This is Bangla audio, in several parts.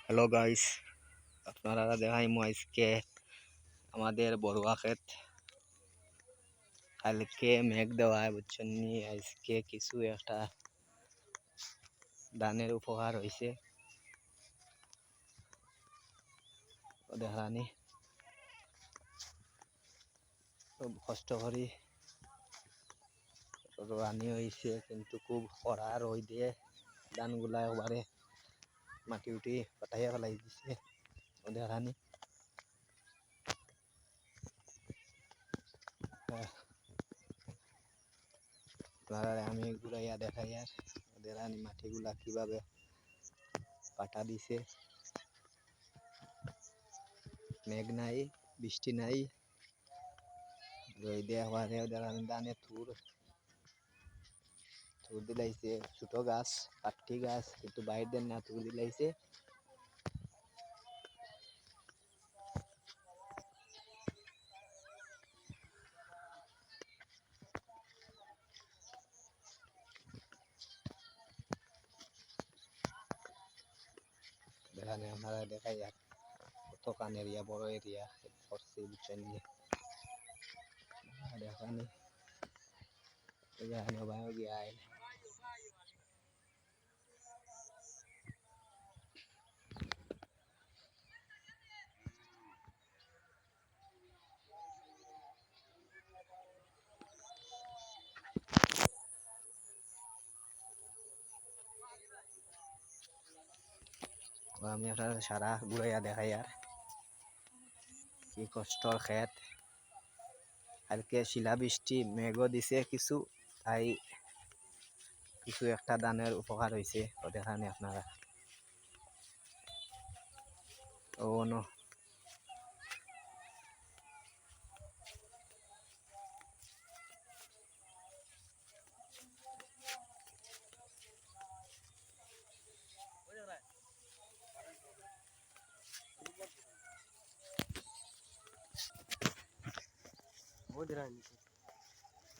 হ্যালো গাইস, আপনারা দেখাইমু আজকে আমাদের বড়ুয়া ক্ষেত। কালকে মেঘ দেওয়ায় বুঝছেন নি, আজকে কিছু একটা ধানের উপকার হয়েছে। দেখানি খুব কষ্ট করি রানি হয়েছে, কিন্তু খুব খরা রই দিয়ে ধানগুলা একবারে মাটি উঠি পাঠাইয়া ফেলাই দিছে। দেখানি আমি ঘুরাইয়া দেখাই আর ওদের মাটিগুলা কিভাবে পাটা দিছে। মেঘ নাই, বৃষ্টি নাই, রই দিয়ে হওয়ারে ওদের ধানে থুর দিলাইছে। ছোট গাছ, কাঠি গাছ, কিন্তু বাইর দেন না, থুর দিলাইছে। এখানে আপনারা দেখাই আর কত কান এরিয়া, বড় এরিয়া করছে বুঝছেন নি। দেখানি এখানে বায়ু গিয়ে আমি আপনার সারা ঘুরাইয়া দেখাই আর কি কষ্টর ক্ষেত। কালকে শিলা বৃষ্টি, মেঘও দিছে কিছু, তাই কিছু একটা ধানের উপকার হয়েছে। ও দেখানি আপনারা ও নো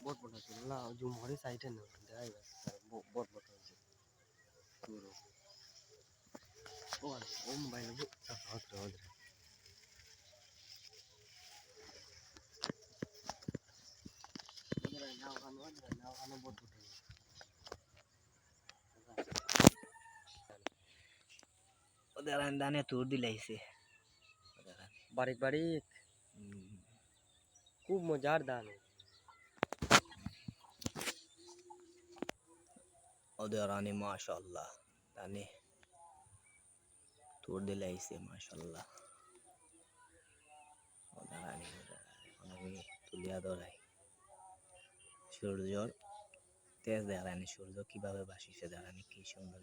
बहुत बड़ा चला जो हमारे साइड है ना जाएगा बहुत बड़ा है ओ मोबाइल में हाथ रहा है ना बहुत बड़ा ওদের ধানে তুর দিলাইছে বারিক বারিক, খুব মজার ধান। ওদের রানী মাশাআল্লাহ ধানে তুর দিলাইছে মাশাআল্লাহ। ওদের রানী আমি তুলিয়া ধরাই সূর্যর তেজ দেখানি, সূর্য কিভাবে বাসিছে দেখানি, কি সুন্দর।